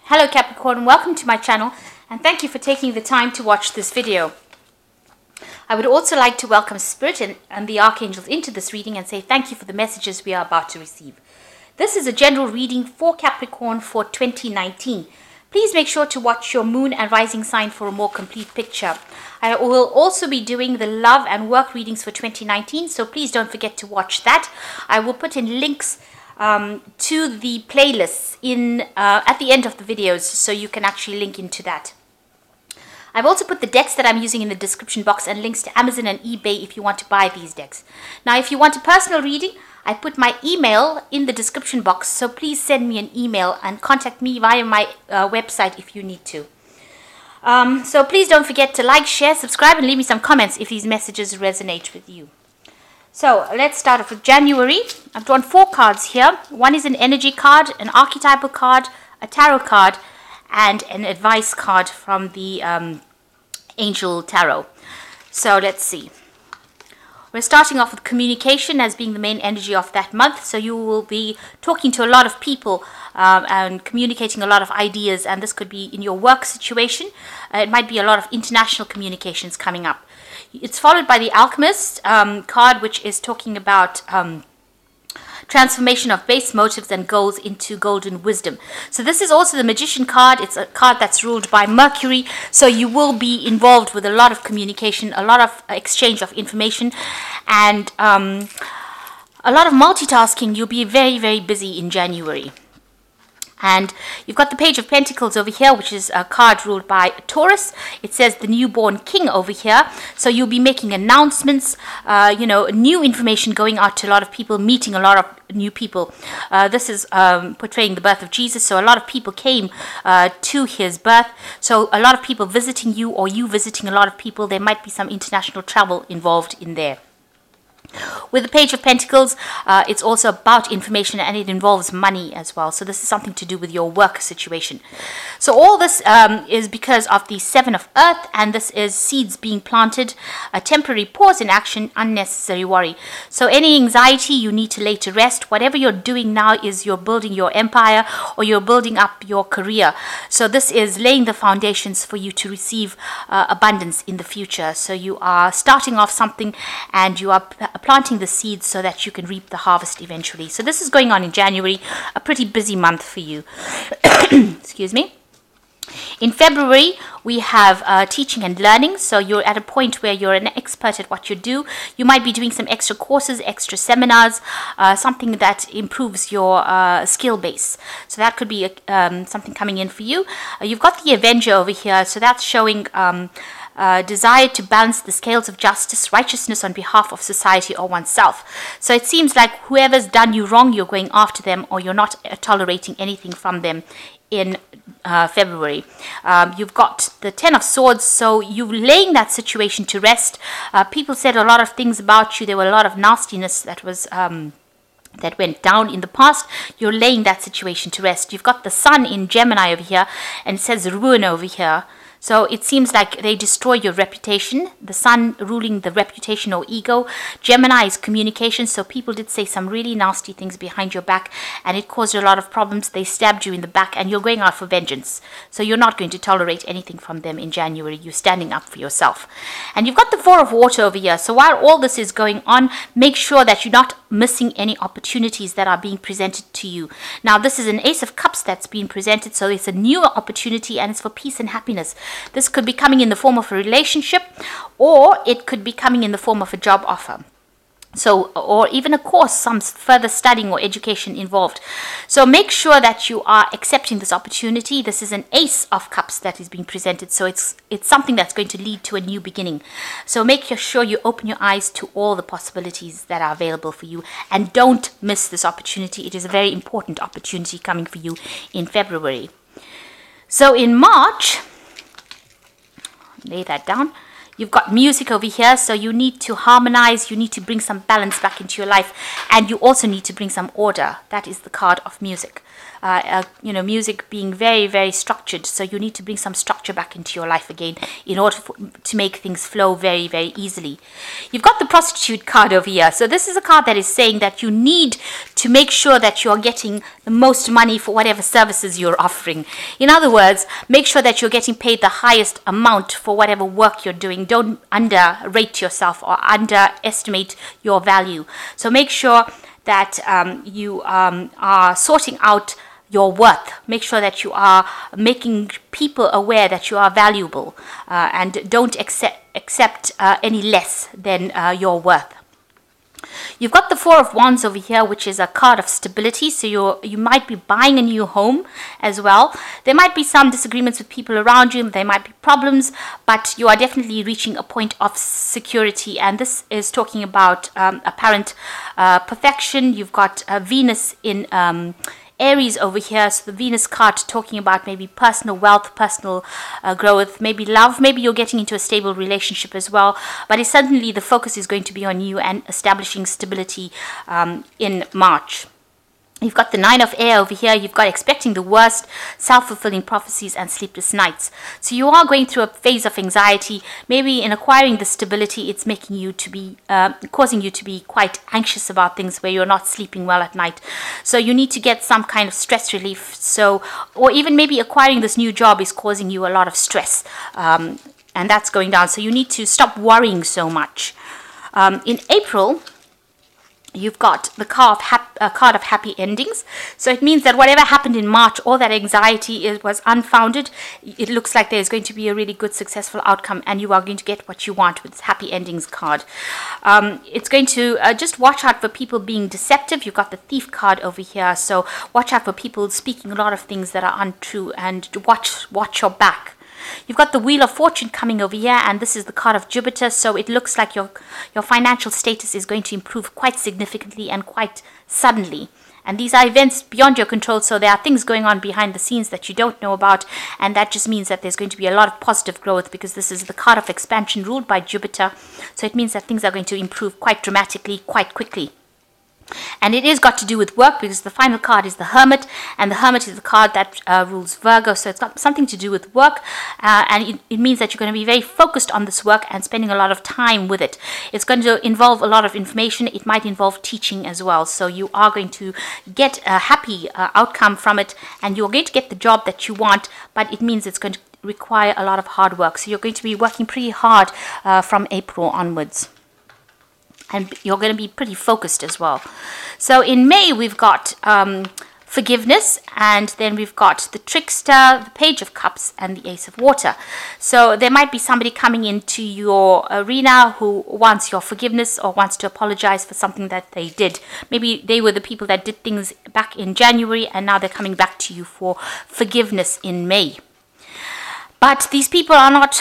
Hello Capricorn, welcome to my channel and thank you for taking the time to watch this video. I would also like to welcome Spirit and the Archangels into this reading and say thank you for the messages we are about to receive. This is a general reading for Capricorn for 2019. Please make sure to watch your moon and rising sign for a more complete picture. I will also be doing the love and work readings for 2019, so please don't forget to watch that. I will put in links to the playlists at the end of the videos, so you can actually link into that. I've also put the decks that I'm using in the description box and links to Amazon and eBay if you want to buy these decks. Now, if you want a personal reading, I put my email in the description box, so please send me an email and contact me via my website if you need to. So please don't forget to like, share, subscribe, and leave me some comments if these messages resonate with you. So let's start off with January. I've drawn 4 cards here. One is an energy card, an archetypal card, a tarot card, and an advice card from the Angel Tarot. So let's see. We're starting off with communication as being the main energy of that month. So you will be talking to a lot of people and communicating a lot of ideas. And this could be in your work situation. It might be a lot of international communications coming up. It's followed by the Alchemist card, which is talking about transformation of base motives and goals into golden wisdom. So this is also the Magician card. It's a card that's ruled by Mercury. So you will be involved with a lot of communication, a lot of exchange of information, and a lot of multitasking. You'll be very, very busy in January. And you've got the Page of Pentacles over here, which is a card ruled by Taurus. It says the newborn king over here. So you'll be making announcements, new information going out to a lot of people, meeting a lot of new people. This is portraying the birth of Jesus. So a lot of people came to his birth. So a lot of people visiting you, or you visiting a lot of people. There might be some international travel involved in there. With the Page of Pentacles, it's also about information, and it involves money as well. So this is something to do with your work situation. So all this is because of the 7 of Earth, and this is seeds being planted, a temporary pause in action, unnecessary worry. So any anxiety you need to lay to rest. Whatever you're doing now is you're building your empire, or you're building up your career. So this is laying the foundations for you to receive abundance in the future. So you are starting off something, and you are planting the seeds so that you can reap the harvest eventually. So this is going on in January, a pretty busy month for you. Excuse me. In February, we have teaching and learning. So you're at a point where you're an expert at what you do. You might be doing some extra courses, extra seminars, something that improves your skill base. So that could be something coming in for you. You've got the Avenger over here. So that's showing desire to balance the scales of justice, righteousness on behalf of society or oneself. So it seems like whoever's done you wrong, you're going after them, or you're not tolerating anything from them in February. You've got the 10 of Swords, so you're laying that situation to rest. People said a lot of things about you. There were a lot of nastiness that was that went down in the past. You're laying that situation to rest. You've got the Sun in Gemini over here, and it says ruin over here. So it seems like they destroy your reputation. The Sun ruling the reputation or ego. Gemini is communication. So people did say some really nasty things behind your back, and it caused a lot of problems. They stabbed you in the back, and you're going out for vengeance. So you're not going to tolerate anything from them in January. You're standing up for yourself. And you've got the 4 of Water over here. So while all this is going on, make sure that you're not missing any opportunities that are being presented to you. Now, this is an Ace of Cups that's being presented. So it's a new opportunity, and it's for peace and happiness. This could be coming in the form of a relationship, or it could be coming in the form of a job offer. So, or even a course, some further studying or education involved. So make sure that you are accepting this opportunity. This is an Ace of Cups that is being presented. So it's something that's going to lead to a new beginning. So make sure you open your eyes to all the possibilities that are available for you, and don't miss this opportunity. It is a very important opportunity coming for you in February. So in March, lay that down. You've got music over here, so you need to harmonize, you need to bring some balance back into your life, and you also need to bring some order. That is the card of music. music being very, very structured. So you need to bring some structure back into your life again in order to make things flow very, very easily. You've got the prostitute card over here. So this is a card that is saying that you need to make sure that you're getting the most money for whatever services you're offering. In other words, make sure that you're getting paid the highest amount for whatever work you're doing. Don't underrate yourself or underestimate your value. So make sure that you are sorting out your worth. Make sure that you are making people aware that you are valuable, and don't accept any less than your worth. You've got the Four of Wands over here, which is a card of stability. So you might be buying a new home as well. There might be some disagreements with people around you. There might be problems, but you are definitely reaching a point of security. And this is talking about apparent perfection. You've got Venus in Aries over here, so the Venus card talking about maybe personal wealth, personal growth, maybe love, maybe you're getting into a stable relationship as well, but it's certainly the focus is going to be on you and establishing stability in March. You've got the Nine of Air over here. You've got expecting the worst, self-fulfilling prophecies, and sleepless nights. So you are going through a phase of anxiety. Maybe in acquiring the stability, it's making you to be, causing you to be quite anxious about things where you're not sleeping well at night. So you need to get some kind of stress relief. So, or even maybe acquiring this new job is causing you a lot of stress, and that's going down. So you need to stop worrying so much. In April, you've got the card of happy endings. So it means that whatever happened in March, all that anxiety was unfounded. It looks like there's going to be a really good, successful outcome, and you are going to get what you want with this happy endings card. It's going to just watch out for people being deceptive. You've got the Thief card over here. So watch out for people speaking a lot of things that are untrue, and watch your back. You've got the Wheel of Fortune coming over here, and this is the card of Jupiter. So it looks like your financial status is going to improve quite significantly and quite suddenly. And these are events beyond your control, so there are things going on behind the scenes that you don't know about, and that just means that there's going to be a lot of positive growth, because this is the card of expansion ruled by Jupiter. So it means that things are going to improve quite dramatically, quite quickly. And it is got to do with work, because the final card is the Hermit, and the Hermit is the card that rules Virgo. So it's got something to do with work, and it means that you're going to be very focused on this work and spending a lot of time with it. It's going to involve a lot of information. It might involve teaching as well. So you are going to get a happy outcome from it, and you're going to get the job that you want, but it means it's going to require a lot of hard work. So you're going to be working pretty hard from April onwards. And you're going to be pretty focused as well. So in May, we've got forgiveness, and then we've got the Trickster, the Page of Cups, and the Ace of Water. So there might be somebody coming into your arena who wants your forgiveness or wants to apologize for something that they did. Maybe they were the people that did things back in January, and now they're coming back to you for forgiveness in May. But these people are not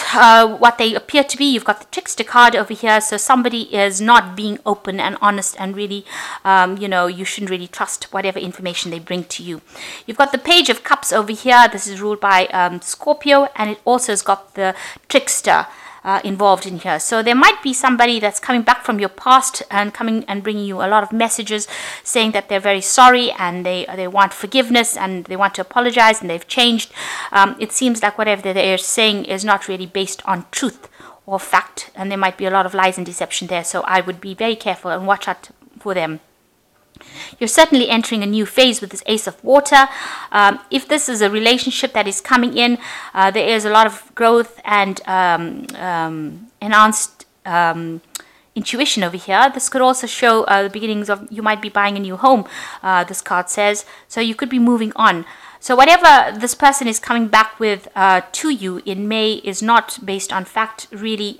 what they appear to be. You've got the Trickster card over here. So somebody is not being open and honest, and really, you shouldn't really trust whatever information they bring to you. You've got the Page of Cups over here. This is ruled by Scorpio, and it also has got the Trickster involved in here. So there might be somebody that's coming back from your past and coming and bringing you a lot of messages saying that they're very sorry, and they want forgiveness, and they want to apologize, and they've changed. It seems like whatever they're saying is not really based on truth or fact, and there might be a lot of lies and deception there. So I would be very careful and watch out for them. You're certainly entering a new phase with this Ace of Water. If this is a relationship that is coming in, there is a lot of growth and enhanced intuition over here. This could also show the beginnings of, you might be buying a new home, this card says. So you could be moving on. So whatever this person is coming back with to you in May is not based on fact, really.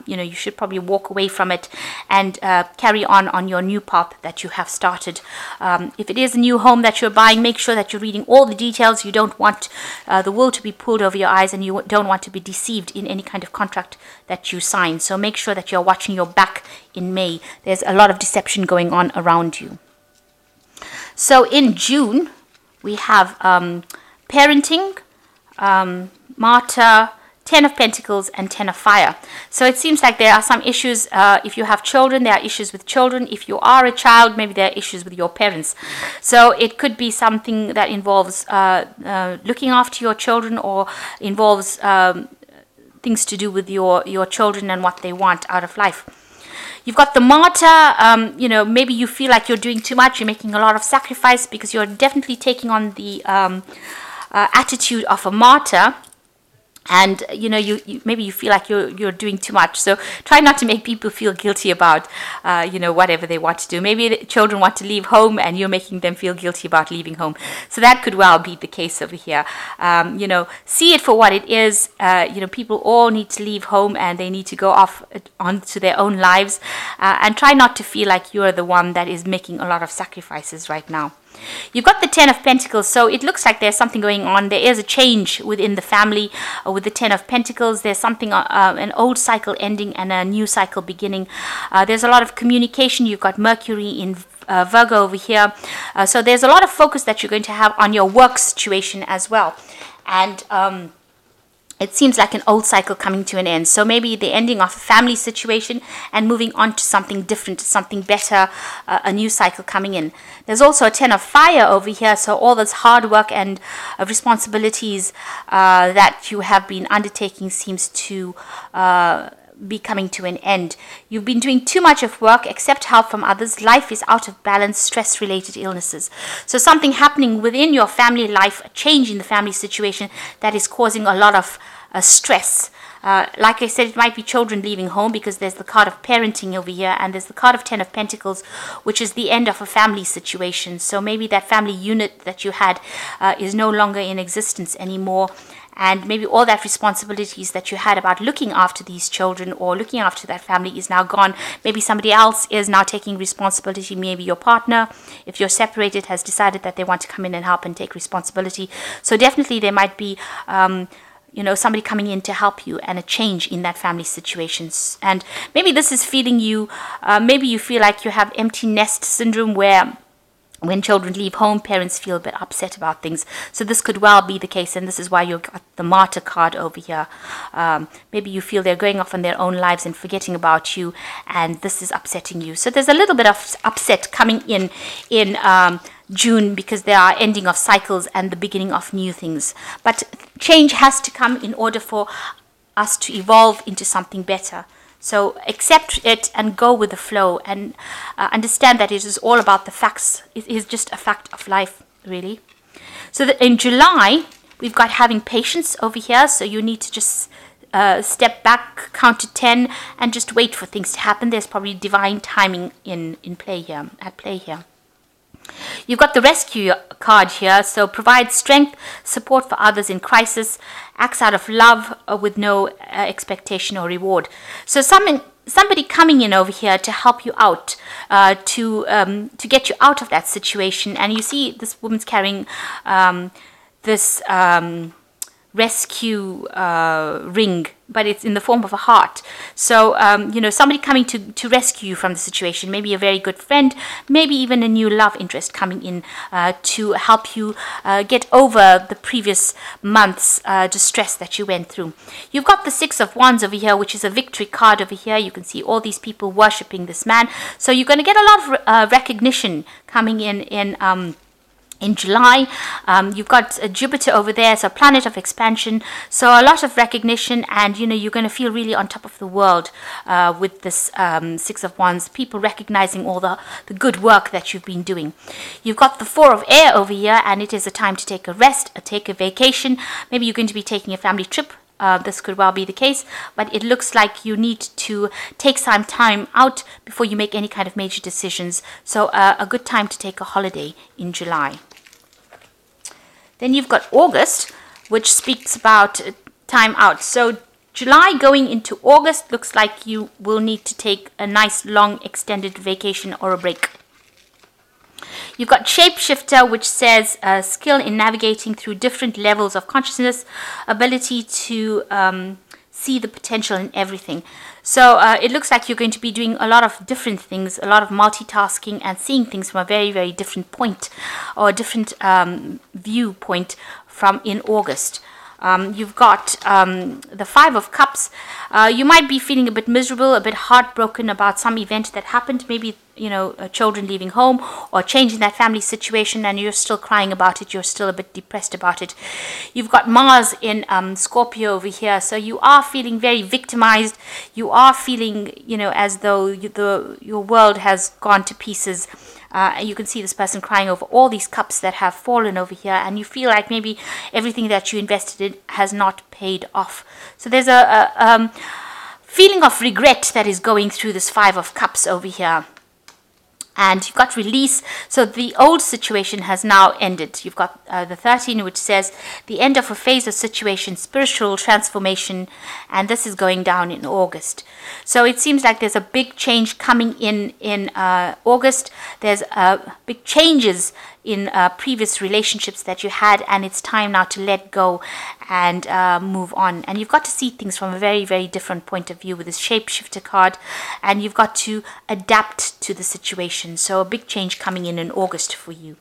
You should probably walk away from it and carry on your new path that you have started. If it is a new home that you're buying, make sure that you're reading all the details. You don't want the wool to be pulled over your eyes, and you don't want to be deceived in any kind of contract that you sign. So make sure that you're watching your back in May. There's a lot of deception going on around you. So in June, we have parenting, Martyr, Ten of Pentacles and Ten of Fire. So it seems like there are some issues. If you have children, there are issues with children. If you are a child, maybe there are issues with your parents. So it could be something that involves looking after your children, or involves things to do with your children and what they want out of life. You've got the Martyr. You know, maybe you feel like you're doing too much. You're making a lot of sacrifice, because you're definitely taking on the attitude of a martyr. And you know, you maybe you feel like you're doing too much. So try not to make people feel guilty about you know, whatever they want to do. Maybe the children want to leave home and you're making them feel guilty about leaving home. So that could well be the case over here. You know, see it for what it is. You know, people all need to leave home and they need to go off onto their own lives, and try not to feel like you're the one that is making a lot of sacrifices right now. You've got the Ten of Pentacles, so it looks like there's something going on. There is a change within the family with the Ten of Pentacles. There's something, an old cycle ending and a new cycle beginning. There's a lot of communication. You've got Mercury in Virgo over here. So there's a lot of focus that you're going to have on your work situation as well. And it seems like an old cycle coming to an end. So maybe the ending of a family situation and moving on to something different, something better, a new cycle coming in. There's also a Ten of Fire over here. So all this hard work and responsibilities that you have been undertaking seems to be coming to an end. You've been doing too much of work, accept help from others. Life is out of balance, stress-related illnesses. So something happening within your family life, a change in the family situation that is causing a lot of stress. Like I said, it might be children leaving home, because there's the card of parenting over here, and there's the card of Ten of Pentacles, which is the end of a family situation. So maybe that family unit that you had is no longer in existence anymore. And maybe all that responsibilities that you had about looking after these children or looking after that family is now gone. Maybe somebody else is now taking responsibility. Maybe your partner, if you're separated, has decided that they want to come in and help and take responsibility. So definitely there might be you know, somebody coming in to help you, and a change in that family situations. And maybe this is feeling you, maybe you feel like you have empty nest syndrome, where when children leave home, parents feel a bit upset about things. So this could well be the case, and this is why you've got the Martyr card over here. Maybe you feel they're going off on their own lives and forgetting about you, and this is upsetting you. So there's a little bit of upset coming in June, because there are ending of cycles and the beginning of new things. But change has to come in order for us to evolve into something better. So accept it and go with the flow, and understand that it is all about the facts. It is just a fact of life, really. So that in July, we've got having patience over here. So you need to just step back, count to 10, and just wait for things to happen. There's probably divine timing at play here. You've got the Rescue card here. So provide strength, support for others in crisis, acts out of love with no expectation or reward. So somebody coming in over here to help you out, to get you out of that situation. And you see this woman's carrying this rescue ring, but it's in the form of a heart. So you know, somebody coming to rescue you from the situation, maybe a very good friend, maybe even a new love interest coming in to help you get over the previous month's distress that you went through. You've got the Six of Wands over here, which is a victory card over here. You can see all these people worshipping this man. So you're going to get a lot of recognition coming in July. You've got Jupiter over there, so planet of expansion, so a lot of recognition, and you know, you're going to feel really on top of the world with this Six of Wands, people recognizing all the good work that you've been doing. You've got the Four of Air over here, and it is a time to take a rest, take a vacation. Maybe you're going to be taking a family trip. This could well be the case, but it looks like you need to take some time out before you make any kind of major decisions. So a good time to take a holiday in July. Then you've got August, which speaks about time out. So July going into August looks like you will need to take a nice long extended vacation or a break. You've got Shapeshifter, which says skill in navigating through different levels of consciousness, ability to see the potential in everything. So it looks like you're going to be doing a lot of different things, a lot of multitasking, and seeing things from a very, very different point, or a different viewpoint from in August. You've got the Five of Cups. You might be feeling a bit miserable, a bit heartbroken about some event that happened, maybe children leaving home or change in that family situation, and you're still crying about it, you're still a bit depressed about it. You've got Mars in Scorpio over here, so you are feeling very victimized. You are feeling as though your world has gone to pieces. You can see this person crying over all these cups that have fallen over here, and you feel like maybe everything that you invested in has not paid off. So there's a feeling of regret that is going through this Five of Cups over here. And you've got release, so the old situation has now ended. You've got the 13, which says the end of a phase of situation, spiritual transformation, and this is going down in August. So it seems like there's a big change coming in August. There's big changes in previous relationships that you had, and it's time now to let go and move on. And you've got to see things from a very, very different point of view with this shapeshifter card, and you've got to adapt to the situation. So a big change coming in August for you.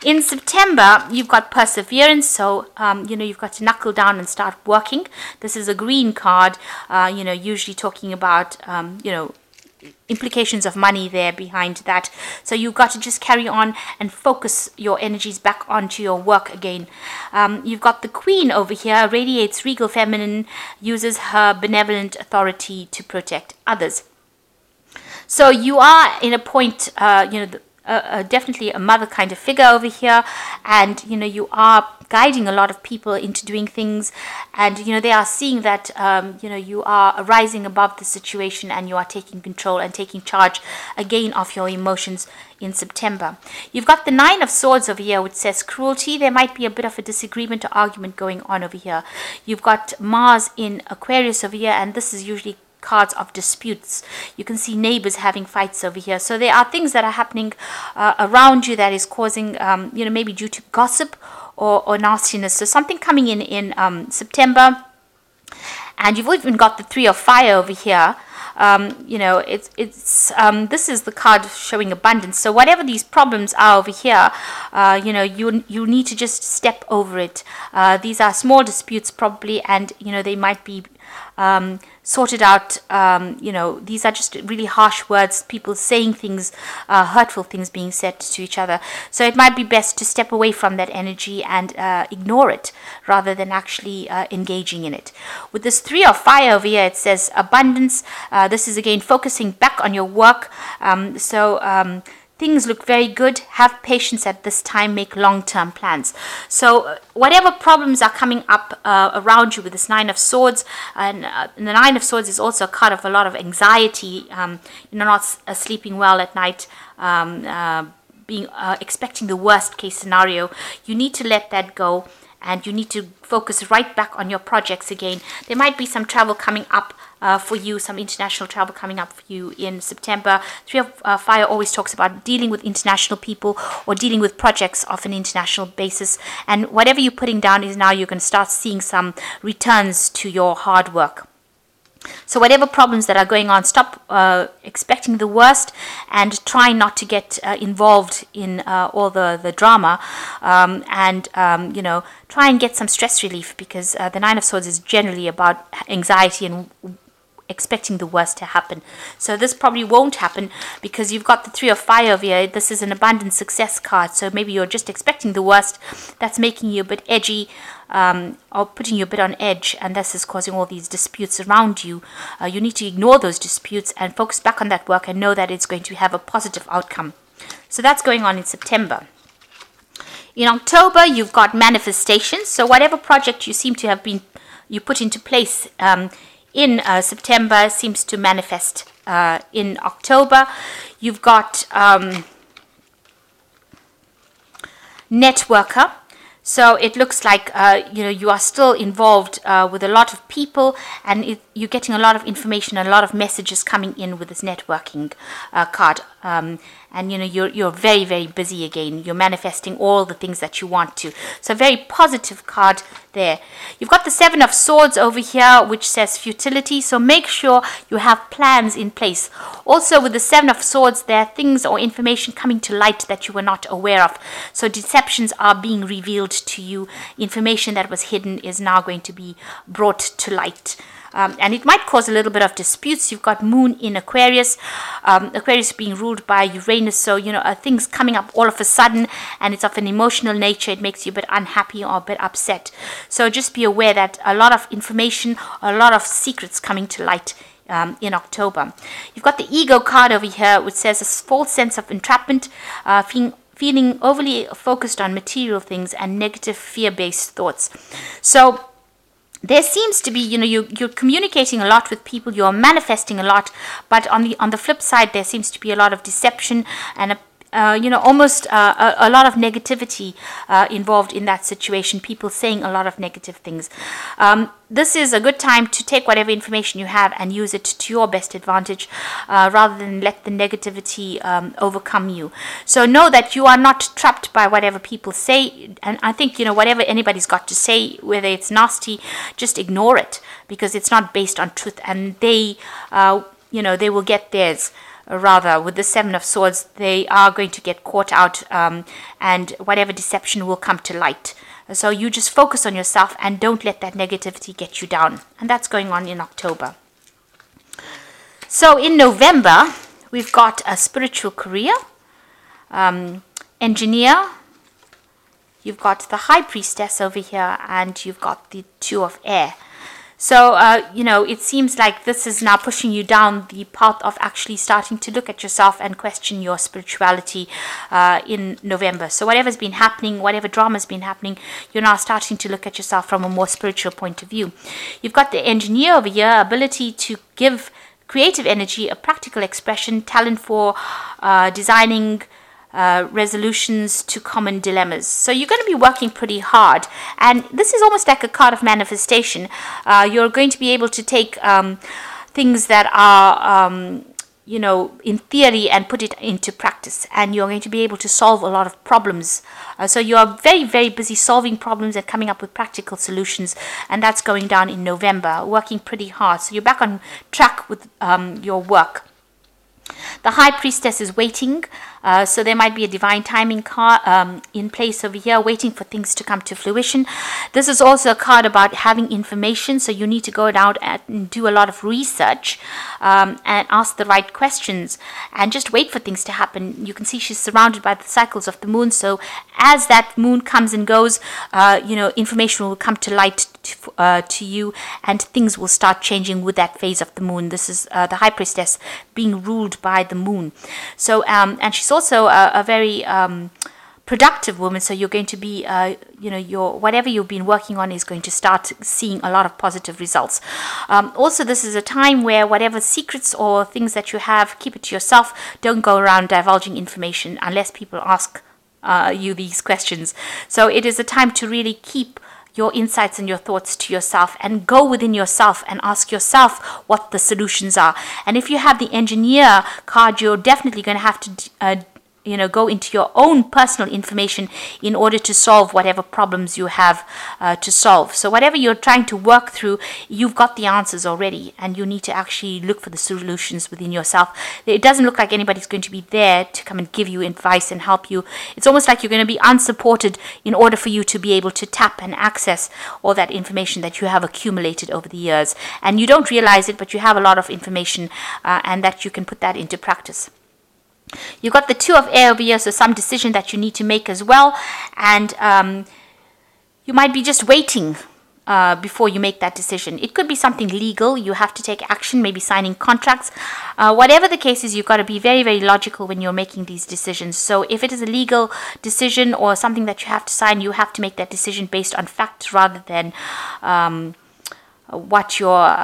In September, you've got perseverance, so you've got to knuckle down and start working. This is a green card, usually talking about implications of money there behind that. So you've got to just carry on and focus your energies back onto your work again. You've got the Queen over here, radiates regal feminine, uses her benevolent authority to protect others. So you are in a point, definitely a mother kind of figure over here, and you are guiding a lot of people into doing things, and they are seeing that you are rising above the situation, and you are taking control and taking charge again of your emotions in September. You've got the Nine of Swords over here, which says cruelty. There might be a bit of a disagreement or argument going on over here. You've got Mars in Aquarius over here, and this is usually cards of disputes. You can see neighbors having fights over here. So there are things that are happening around you that is causing, maybe due to gossip or nastiness. So something coming in September. And you've even got the Three of Fire over here. This is the card showing abundance. So whatever these problems are over here, you need to just step over it. These are small disputes probably, and they might be sorted out. These are just really harsh words, people saying things, hurtful things being said to each other. So it might be best to step away from that energy and ignore it rather than actually engaging in it. With this Three of Fire over here, it says abundance. This is again focusing back on your work. Things look very good. Have patience at this time. Make long-term plans. So whatever problems are coming up around you with this Nine of Swords, and the Nine of Swords is also a card of a lot of anxiety, not sleeping well at night, expecting the worst case scenario. You need to let that go, and you need to focus right back on your projects again. There might be some travel coming up for you, some international travel coming up for you in September. Three of Fire always talks about dealing with international people or dealing with projects of an international basis. And whatever you're putting down is now you're going to start seeing some returns to your hard work. So whatever problems that are going on, stop expecting the worst and try not to get involved in all the drama, and try and get some stress relief, because the Nine of Swords is generally about anxiety and expecting the worst to happen. So this probably won't happen because you've got the Three of Fire over here. This is an abundant success card, so maybe you're just expecting the worst. That's making you a bit edgy, or putting you a bit on edge, and this is causing all these disputes around you. You need to ignore those disputes and focus back on that work and know that it's going to have a positive outcome. So that's going on in September. In October, you've got manifestations. So whatever project you seem to have you put into place in September seems to manifest in October. You've got networker. So it looks like you are still involved with a lot of people, and you're getting a lot of information, a lot of messages coming in with this networking card. and you're very, very busy again. You're manifesting all the things that you want to. So very positive card there. You've got the Seven of Swords over here, which says futility. So make sure you have plans in place. Also with the Seven of Swords, there are things or information coming to light that you were not aware of. So deceptions are being revealed to you. Information that was hidden is now going to be brought to light. And it might cause a little bit of disputes. You've got Moon in Aquarius, Aquarius being ruled by Uranus. So, things coming up all of a sudden, and it's of an emotional nature. It makes you a bit unhappy or a bit upset. So just be aware that a lot of information, a lot of secrets coming to light in October. You've got the Ego card over here, which says a false sense of entrapment, feeling overly focused on material things and negative fear-based thoughts. So there seems to be, you're communicating a lot with people, you're manifesting a lot, but on the flip side, there seems to be a lot of deception and almost a lot of negativity involved in that situation. People saying a lot of negative things. This is a good time to take whatever information you have and use it to your best advantage, rather than let the negativity overcome you. So know that you are not trapped by whatever people say, and I think whatever anybody's got to say, whether it's nasty, just ignore it, because it's not based on truth, and they will get theirs. Rather, with the Seven of Swords, they are going to get caught out, and whatever deception will come to light. So you just focus on yourself and don't let that negativity get you down. And that's going on in October. So in November, we've got a spiritual career, engineer. You've got the High Priestess over here, and you've got the Two of Air. So, it seems like this is now pushing you down the path of actually starting to look at yourself and question your spirituality in November. So whatever's been happening, whatever drama's been happening, you're now starting to look at yourself from a more spiritual point of view. You've got the engineer over here, ability to give creative energy, a practical expression, talent for designing resolutions to common dilemmas. So you're going to be working pretty hard, and this is almost like a card of manifestation. You're going to be able to take things that are in theory and put it into practice, and you're going to be able to solve a lot of problems. So you are very, very busy solving problems and coming up with practical solutions, and that's going down in November, working pretty hard. So you're back on track with your work. The High Priestess is waiting, so there might be a divine timing card in place over here, waiting for things to come to fruition. This is also a card about having information, so you need to go out and do a lot of research and ask the right questions and just wait for things to happen. You can see she's surrounded by the cycles of the moon, so as that moon comes and goes, information will come to light to you, and things will start changing with that phase of the moon. This is the High Priestess being ruled by the moon. So and she's also a very productive woman, so you're going to be your whatever you've been working on is going to start seeing a lot of positive results. Also, this is a time where whatever secrets or things that you have, keep it to yourself. Don't go around divulging information unless people ask you these questions. So it is a time to really keep your insights and your thoughts to yourself, and go within yourself and ask yourself what the solutions are. And if you have the engineer card, you're definitely going to have to go into your own personal information in order to solve whatever problems you have to solve. So whatever you're trying to work through, you've got the answers already, and you need to actually look for the solutions within yourself. It doesn't look like anybody's going to be there to come and give you advice and help you. It's almost like you're going to be unsupported in order for you to be able to tap and access all that information that you have accumulated over the years. And you don't realize it, but you have a lot of information and that you can put that into practice. You've got the Two of Air over here, so some decision that you need to make as well. And you might be just waiting before you make that decision. It could be something legal. You have to take action, maybe signing contracts. Whatever the case is, you've got to be very, very logical when you're making these decisions. So if it is a legal decision or something that you have to sign, you have to make that decision based on facts rather than what your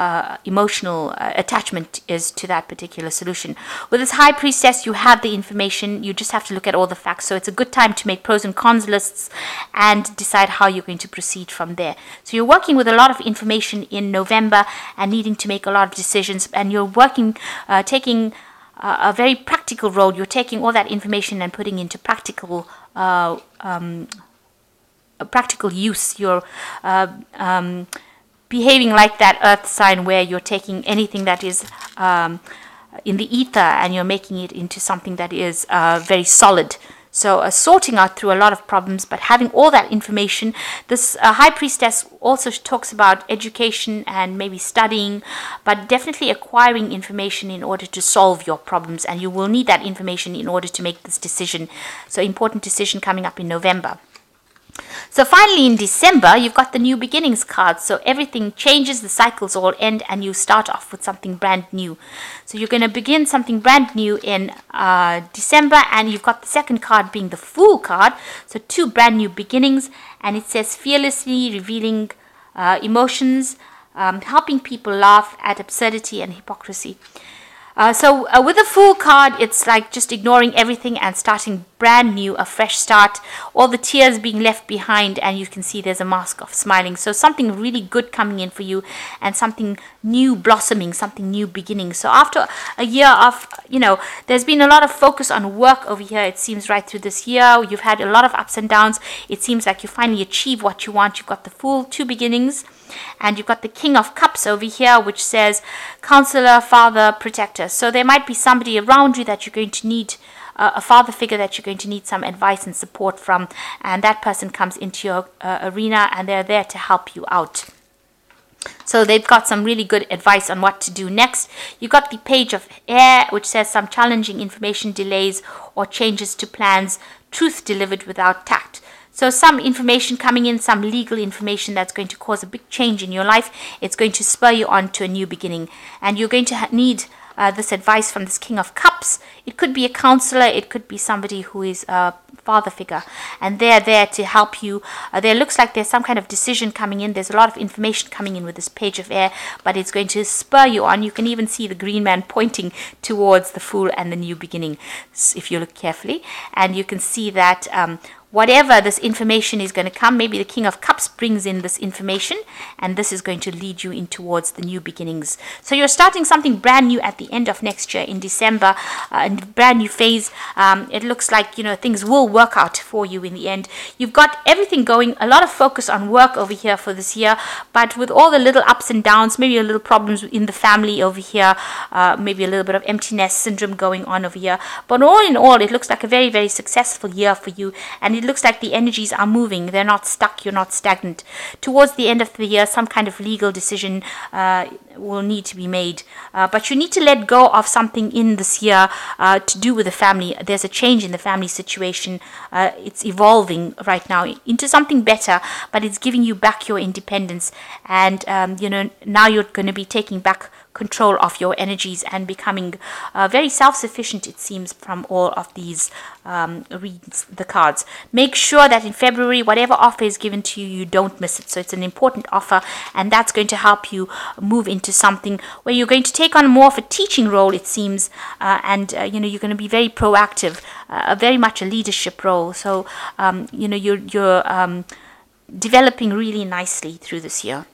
emotional attachment is to that particular solution. With this High Priestess, you have the information. You just have to look at all the facts. So it's a good time to make pros and cons lists and decide how you're going to proceed from there. So you're working with a lot of information in November and needing to make a lot of decisions, and you're working, taking a very practical role. You're taking all that information and putting into practical use. You're behaving like that earth sign where you're taking anything that is in the ether and you're making it into something that is very solid. So sorting out through a lot of problems, but having all that information. This High Priestess also talks about education and maybe studying, but definitely acquiring information in order to solve your problems. And you will need that information in order to make this decision. So important decision coming up in November. So finally in December, you've got the New Beginnings card. So everything changes, the cycles all end, and you start off with something brand new. So you're going to begin something brand new in December, and you've got the second card being the Fool card. So 2 brand new beginnings, and it says fearlessly revealing emotions, helping people laugh at absurdity and hypocrisy. So with the Fool card, it's like just ignoring everything and starting brand new, a fresh start, all the tears being left behind, and you can see there's a mask of smiling. So something really good coming in for you, and something new blossoming, something new beginning. So after a year of, there's been a lot of focus on work over here, it seems, right through this year. You've had a lot of ups and downs. It seems like you finally achieve what you want. You've got the Fool, 2 beginnings. And you've got the King of Cups over here, which says counselor, father, protector. So there might be somebody around you that you're going to need, a father figure that you're going to need some advice and support from. And that person comes into your arena, and they're there to help you out. So they've got some really good advice on what to do next. You've got the Page of Air, which says some challenging information, delays or changes to plans, truth delivered without tact. So some information coming in, some legal information that's going to cause a big change in your life. It's going to spur you on to a new beginning. And you're going to need this advice from this King of Cups. It could be a counselor. It could be somebody who is a father figure. And they're there to help you. There looks like there's some kind of decision coming in. There's a lot of information coming in with this Page of Air, but it's going to spur you on. You can even see the green man pointing towards the Fool and the new beginning, if you look carefully. And you can see that whatever this information is going to come, maybe the King of Cups brings in this information, and this is going to lead you in towards the new beginnings. So you're starting something brand new at the end of next year in December, a brand new phase. It looks like, things will work out for you in the end. You've got everything going, a lot of focus on work over here for this year, but with all the little ups and downs, maybe a little problems in the family over here, maybe a little bit of empty nest syndrome going on over here. But all in all, it looks like a very, very successful year for you, and it looks like the energies are moving. They're not stuck. You're not stagnant. Towards the end of the year, some kind of legal decision will need to be made. But you need to let go of something in this year to do with the family. There's a change in the family situation. It's evolving right now into something better, but it's giving you back your independence. And, now you're going to be taking back control of your energies and becoming very self-sufficient, it seems, from all of these reads, the cards. Make sure that in February, whatever offer is given to you, you don't miss it. So it's an important offer, and that's going to help you move into something where you're going to take on more of a teaching role, it seems, and you're going to be very proactive, very much a leadership role. So you're developing really nicely through this year.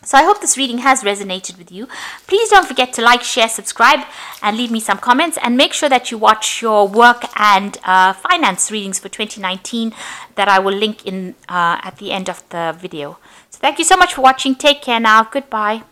So I hope this reading has resonated with you. Please don't forget to like, share, subscribe, and leave me some comments. And make sure that you watch your work and finance readings for 2019 that I will link in at the end of the video. So thank you so much for watching. Take care now. Goodbye.